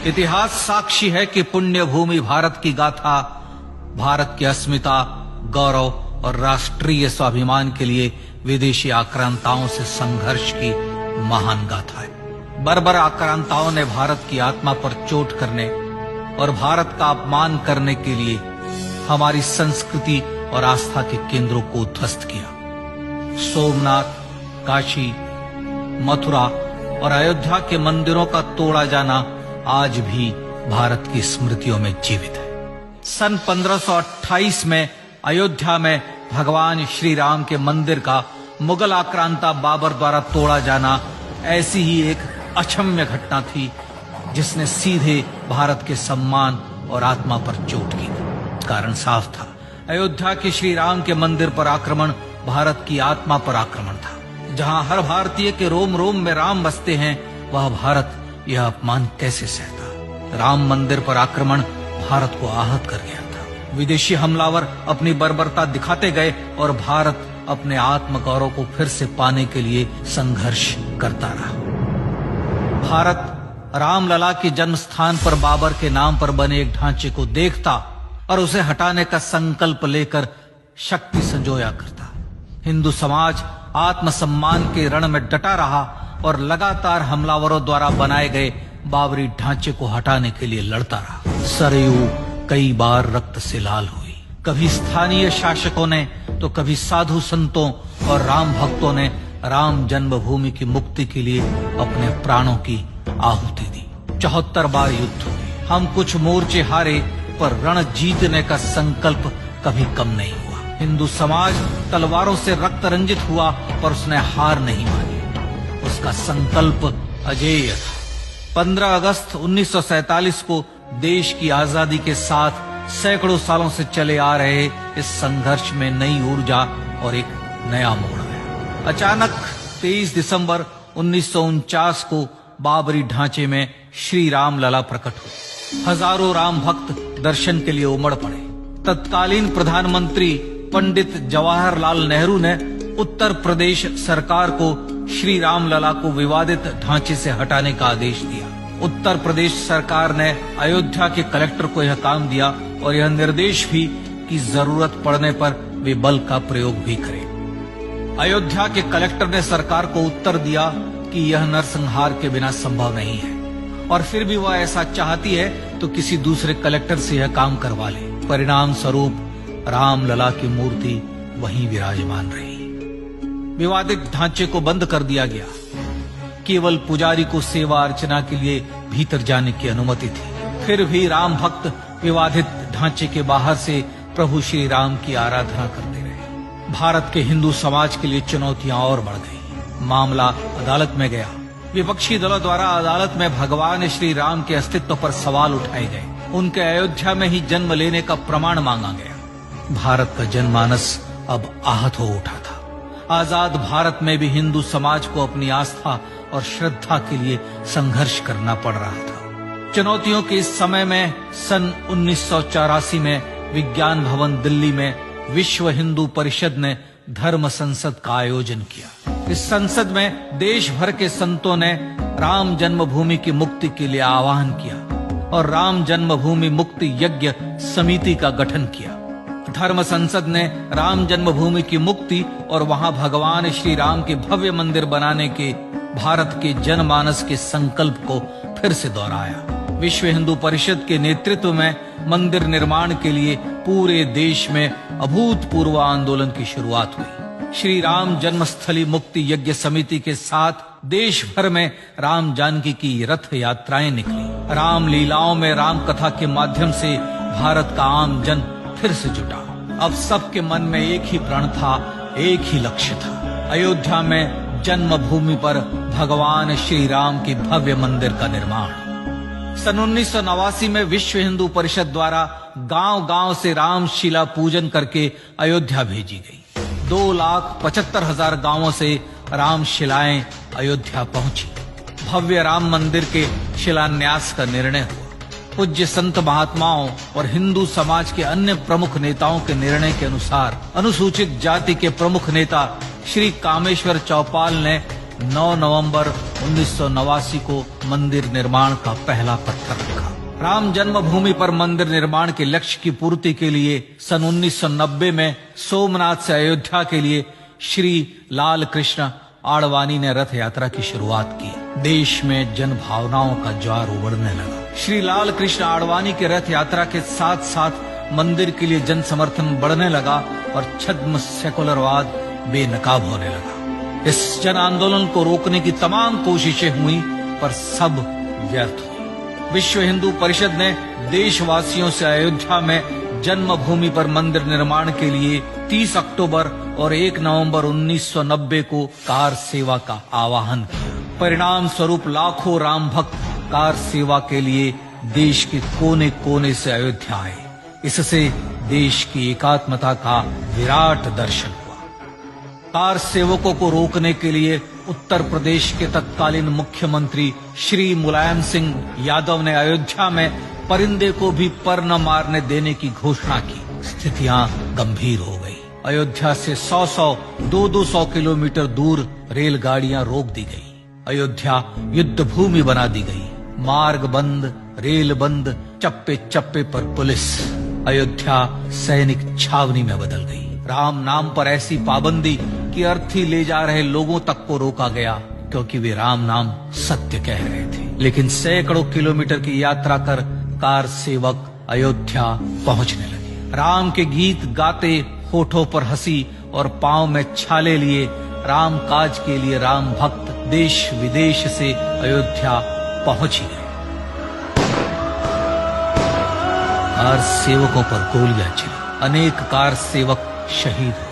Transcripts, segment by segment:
इतिहास साक्षी है कि पुण्य भूमि भारत की गाथा भारत की अस्मिता, गौरव और राष्ट्रीय स्वाभिमान के लिए विदेशी आक्रांताओं से संघर्ष की महान गाथा है। बर्बर आक्रांताओं ने भारत की आत्मा पर चोट करने और भारत का अपमान करने के लिए हमारी संस्कृति और आस्था के केंद्रों को उद्ध्वस्त किया। सोमनाथ, काशी, मथुरा और अयोध्या के मंदिरों का तोड़ा जाना आज भी भारत की स्मृतियों में जीवित है। सन 1528 में अयोध्या में भगवान श्री राम के मंदिर का मुगल आक्रांता बाबर द्वारा तोड़ा जाना ऐसी ही एक अक्षम्य घटना थी जिसने सीधे भारत के सम्मान और आत्मा पर चोट की। कारण साफ था, अयोध्या के श्री राम के मंदिर पर आक्रमण भारत की आत्मा पर आक्रमण था। जहां हर भारतीय के रोम रोम में राम बसते हैं, वह भारत यह अपमान कैसे सहता। राम मंदिर पर आक्रमण भारत को आहत कर गया था। विदेशी हमलावर अपनी बर्बरता दिखाते गए और भारत अपने आत्मगौरव को फिर से पाने के लिए संघर्ष करता रहा। भारत रामलला के जन्म स्थान पर बाबर के नाम पर बने एक ढांचे को देखता और उसे हटाने का संकल्प लेकर शक्ति संजोया करता। हिंदू समाज आत्मसम्मान के रण में डटा रहा और लगातार हमलावरों द्वारा बनाए गए बाबरी ढांचे को हटाने के लिए लड़ता रहा। सरयू कई बार रक्त से लाल हुई। कभी स्थानीय शासकों ने तो कभी साधु संतों और राम भक्तों ने राम जन्मभूमि की मुक्ति के लिए अपने प्राणों की आहुति दी। 74 बार युद्ध हुए। हम कुछ मोर्चे हारे, पर रण जीतने का संकल्प कभी कम नहीं हुआ। हिंदू समाज तलवारों से रक्त रंजित हुआ, पर उसने हार नहीं मानी। उसका संकल्प अजेय था। 15 अगस्त 1947 को देश की आजादी के साथ सैकड़ों सालों से चले आ रहे इस संघर्ष में नई ऊर्जा और एक नया मोड़ आया। अचानक 23 दिसंबर 1949 को बाबरी ढांचे में श्री राम लला प्रकट हुए। हजारों राम भक्त दर्शन के लिए उमड़ पड़े। तत्कालीन प्रधानमंत्री पंडित जवाहरलाल नेहरू ने उत्तर प्रदेश सरकार को श्री राम लला को विवादित ढांचे से हटाने का आदेश दिया। उत्तर प्रदेश सरकार ने अयोध्या के कलेक्टर को यह काम दिया और यह निर्देश भी कि जरूरत पड़ने पर वे बल का प्रयोग भी करें। अयोध्या के कलेक्टर ने सरकार को उत्तर दिया कि यह नरसंहार के बिना संभव नहीं है और फिर भी वह ऐसा चाहती है तो किसी दूसरे कलेक्टर से यह काम करवा ले। परिणाम स्वरूप रामलला की मूर्ति वहीं विराजमान रही। विवादित ढांचे को बंद कर दिया गया। केवल पुजारी को सेवा अर्चना के लिए भीतर जाने की अनुमति थी। फिर भी राम भक्त विवादित ढांचे के बाहर से प्रभु श्री राम की आराधना करते रहे। भारत के हिंदू समाज के लिए चुनौतियां और बढ़ गई। मामला अदालत में गया। विपक्षी दलों द्वारा अदालत में भगवान श्री राम के अस्तित्व पर सवाल उठाए गए। उनके अयोध्या में ही जन्म लेने का प्रमाण मांगा गया। भारत का जनमानस अब आहत हो उठा था। आजाद भारत में भी हिंदू समाज को अपनी आस्था और श्रद्धा के लिए संघर्ष करना पड़ रहा था। चुनौतियों के इस समय में सन 1984 में विज्ञान भवन दिल्ली में विश्व हिंदू परिषद ने धर्म संसद का आयोजन किया। इस संसद में देश भर के संतों ने राम जन्मभूमि की मुक्ति के लिए आह्वान किया और राम जन्मभूमि मुक्ति यज्ञ समिति का गठन किया। धर्म संसद ने राम जन्मभूमि की मुक्ति और वहां भगवान श्री राम के भव्य मंदिर बनाने के भारत के जनमानस के संकल्प को फिर से दोहराया। विश्व हिंदू परिषद के नेतृत्व में मंदिर निर्माण के लिए पूरे देश में अभूतपूर्व आंदोलन की शुरुआत हुई। श्री राम जन्मस्थली मुक्ति यज्ञ समिति के साथ देश भर में राम जानकी की रथ यात्राएं निकली। राम लीलाओं में राम कथा के माध्यम से भारत का आम जन फिर से जुटा। अब सबके मन में एक ही प्रण था, एक ही लक्ष्य था। अयोध्या में जन्मभूमि पर भगवान श्री राम के भव्य मंदिर का निर्माण। सन 1989 में विश्व हिंदू परिषद द्वारा गांव-गांव से रामशिला पूजन करके अयोध्या भेजी गई। 2,75,000 गांवों से रामशिलाएं अयोध्या पहुंची। भव्य राम मंदिर के शिलान्यास का निर्णय हुआ। पूज्य संत महात्माओं और हिंदू समाज के अन्य प्रमुख नेताओं के निर्णय के अनुसार अनुसूचित जाति के प्रमुख नेता श्री कामेश्वर चौपाल ने 9 नवंबर 1989 को मंदिर निर्माण का पहला पत्थर रखा। राम जन्मभूमि पर मंदिर निर्माण के लक्ष्य की पूर्ति के लिए सन 1990 में सोमनाथ से अयोध्या के लिए श्री लाल कृष्ण आडवाणी ने रथ यात्रा की शुरुआत की। देश में जन भावनाओं का ज्वार उमड़ने लगा। श्री लाल कृष्ण आडवाणी के रथ यात्रा के साथ साथ मंदिर के लिए जन समर्थन बढ़ने लगा और छद्म सेकुलरवाद बेनकाब होने लगा। इस जन आंदोलन को रोकने की तमाम कोशिशें हुई पर सब व्यर्थ हुई। विश्व हिंदू परिषद ने देशवासियों से अयोध्या में जन्मभूमि पर मंदिर निर्माण के लिए 30 अक्टूबर और 1 नवंबर 1990 को कार सेवा का आह्वान किया। परिणाम स्वरूप लाखों राम भक्त कार सेवा के लिए देश के कोने कोने से अयोध्या आए। इससे देश की एकात्मता का विराट दर्शन हुआ। कार सेवकों को रोकने के लिए उत्तर प्रदेश के तत्कालीन मुख्यमंत्री श्री मुलायम सिंह यादव ने अयोध्या में परिंदे को भी पर न मारने देने की घोषणा की। स्थितियां गंभीर हो गई। अयोध्या से 100-100, 200-200 किलोमीटर दूर रेलगाड़ियां रोक दी गई। अयोध्या युद्ध भूमि बना दी गई। मार्ग बंद, रेल बंद, चप्पे चप्पे पर पुलिस। अयोध्या सैनिक छावनी में बदल गई। राम नाम पर ऐसी पाबंदी कि अर्थी ले जा रहे लोगों तक को रोका गया क्योंकि वे राम नाम सत्य कह रहे थे। लेकिन सैकड़ों किलोमीटर की यात्रा कर कार सेवक अयोध्या पहुंचने लगे। राम के गीत गाते, होठों पर हंसी और पांव में छाले लिए राम काज के लिए राम भक्त देश विदेश से अयोध्या पहुंच ही गए। कार सेवकों पर गोलियां चली। अनेक कार सेवक शहीद हुए।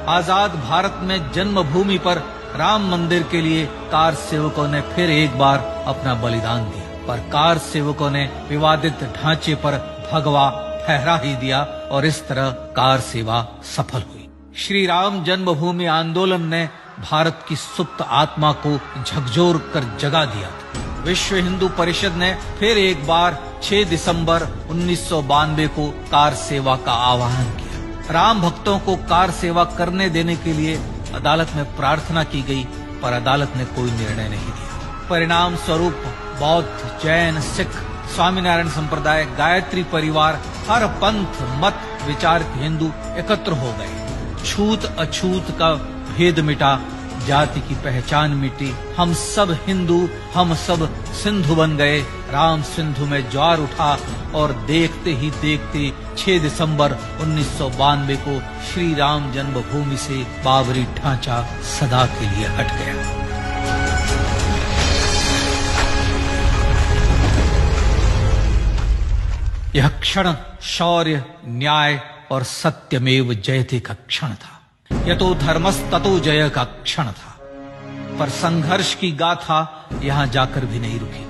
आजाद भारत में जन्मभूमि पर राम मंदिर के लिए कार सेवकों ने फिर एक बार अपना बलिदान दिया, पर कार सेवकों ने विवादित ढांचे पर भगवा फहरा ही दिया और इस तरह कार सेवा सफल हुई। श्री राम जन्मभूमि आंदोलन ने भारत की सुप्त आत्मा को झकझोर कर जगा दिया था। विश्व हिंदू परिषद ने फिर एक बार 6 दिसंबर 1992 को कार सेवा का आह्वान किया। राम भक्तों को कार सेवा करने देने के लिए अदालत में प्रार्थना की गई, पर अदालत ने कोई निर्णय नहीं दिया। परिणाम स्वरूप बौद्ध, जैन, सिख, स्वामीनारायण संप्रदाय, गायत्री परिवार, हर पंथ मत विचार के हिंदू एकत्र हो गए। छूत अछूत का भेद मिटा, जाति की पहचान मिटी। हम सब हिंदू, हम सब सिंधु बन गए। राम सिंधु में ज्वार उठा और देखते ही देखते 6 दिसंबर 1992 को श्री राम जन्मभूमि से बाबरी ढांचा सदा के लिए हट गया। यह क्षण शौर्य, न्याय और सत्यमेव जयते का क्षण था। यतो धर्मस्ततो जय का क्षण था। पर संघर्ष की गाथा यहां जाकर भी नहीं रुकी।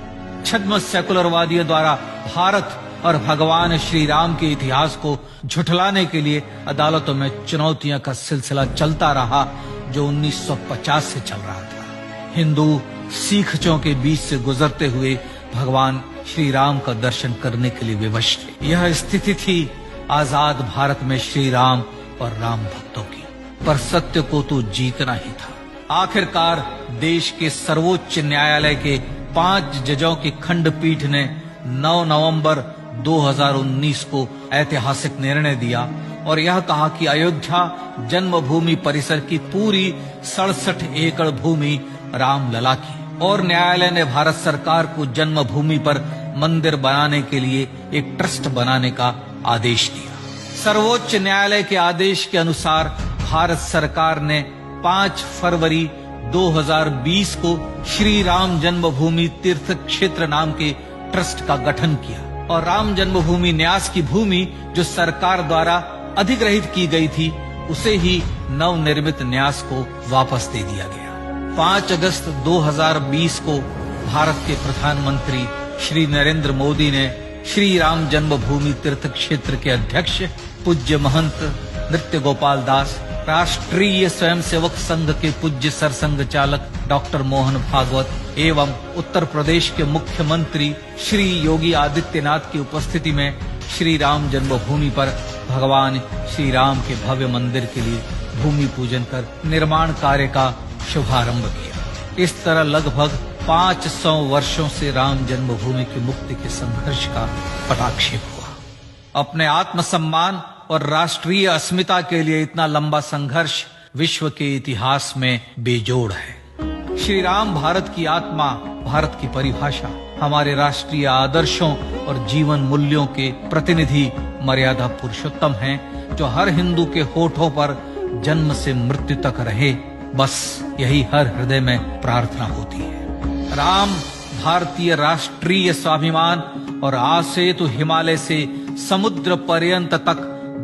छद्म सेकुलरवादियों द्वारा भारत और भगवान श्री राम के इतिहास को झुठलाने के लिए अदालतों में चुनौतियों का सिलसिला चलता रहा, जो 1950 से चल रहा था। हिंदू सिखों के बीच से गुजरते हुए भगवान श्री राम का दर्शन करने के लिए विवश थे। यह स्थिति थी आजाद भारत में श्री राम और राम भक्तों की। पर सत्य को तो जीतना ही था। आखिरकार देश के सर्वोच्च न्यायालय के 5 जजों की खंडपीठ ने 9 नवंबर 2019 को ऐतिहासिक निर्णय दिया और यह कहा कि अयोध्या जन्मभूमि परिसर की पूरी 67 एकड़ भूमि रामलला की, और न्यायालय ने भारत सरकार को जन्मभूमि पर मंदिर बनाने के लिए एक ट्रस्ट बनाने का आदेश दिया। सर्वोच्च न्यायालय के आदेश के अनुसार भारत सरकार ने 5 फरवरी 2020 को श्री राम जन्मभूमि तीर्थ क्षेत्र नाम के ट्रस्ट का गठन किया और राम जन्मभूमि न्यास की भूमि जो सरकार द्वारा अधिग्रहित की गई थी, उसे ही नवनिर्मित न्यास को वापस दे दिया गया। 5 अगस्त 2020 को भारत के प्रधानमंत्री श्री नरेंद्र मोदी ने श्री राम जन्मभूमि तीर्थ क्षेत्र के अध्यक्ष पूज्य महंत नृत्य गोपाल दास, राष्ट्रीय स्वयंसेवक संघ के पूज्य सरसंघ चालक डॉक्टर मोहन भागवत एवं उत्तर प्रदेश के मुख्यमंत्री श्री योगी आदित्यनाथ की उपस्थिति में श्री राम जन्मभूमि पर भगवान श्री राम के भव्य मंदिर के लिए भूमि पूजन कर निर्माण कार्य का शुभारंभ किया। इस तरह लगभग 500 वर्षों से राम जन्मभूमि की मुक्ति के संघर्ष का पटाक्षेप हुआ। अपने आत्मसम्मान और राष्ट्रीय अस्मिता के लिए इतना लंबा संघर्ष विश्व के इतिहास में बेजोड़ है। श्री राम भारत की आत्मा, भारत की परिभाषा, हमारे राष्ट्रीय आदर्शों और जीवन मूल्यों के प्रतिनिधि मर्यादा पुरुषोत्तम हैं, जो हर हिंदू के होठों पर जन्म से मृत्यु तक रहे, बस यही हर हृदय में प्रार्थना होती है। राम भारतीय राष्ट्रीय स्वाभिमान और आसेतु हिमालय से समुद्र पर्यंत तक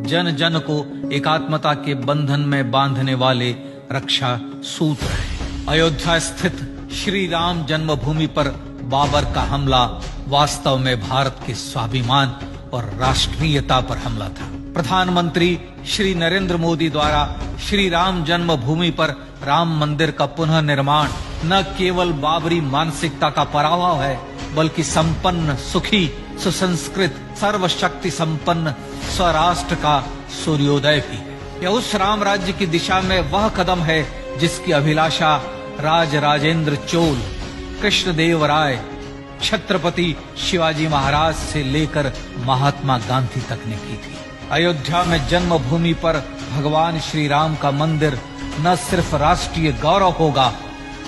जन जन को एकात्मता के बंधन में बांधने वाले रक्षा सूत्र है। अयोध्या स्थित श्री राम जन्मभूमि पर बाबर का हमला वास्तव में भारत के स्वाभिमान और राष्ट्रीयता पर हमला था। प्रधानमंत्री श्री नरेंद्र मोदी द्वारा श्री राम जन्मभूमि पर राम मंदिर का पुनः निर्माण न केवल बाबरी मानसिकता का पराभव है, बल्कि संपन्न, सुखी, सुसंस्कृत, सर्वशक्ति संपन्न स्वराष्ट्र का सूर्योदय भी है। यह उस राम राज्य की दिशा में वह कदम है जिसकी अभिलाषा राजराजेंद्र चोल, कृष्णदेव राय, छत्रपति शिवाजी महाराज से लेकर महात्मा गांधी तक ने की थी। अयोध्या में जन्मभूमि पर भगवान श्री राम का मंदिर न सिर्फ राष्ट्रीय गौरव होगा,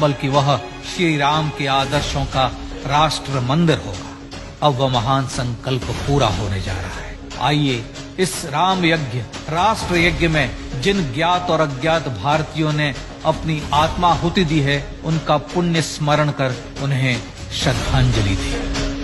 बल्कि वह श्री राम के आदर्शों का राष्ट्र मंदिर होगा। अब वह महान संकल्प पूरा होने जा रहा है। आइए इस राम यज्ञ, राष्ट्र यज्ञ में जिन ज्ञात और अज्ञात भारतीयों ने अपनी आत्माहुति दी है, उनका पुण्य स्मरण कर उन्हें श्रद्धांजलि दी।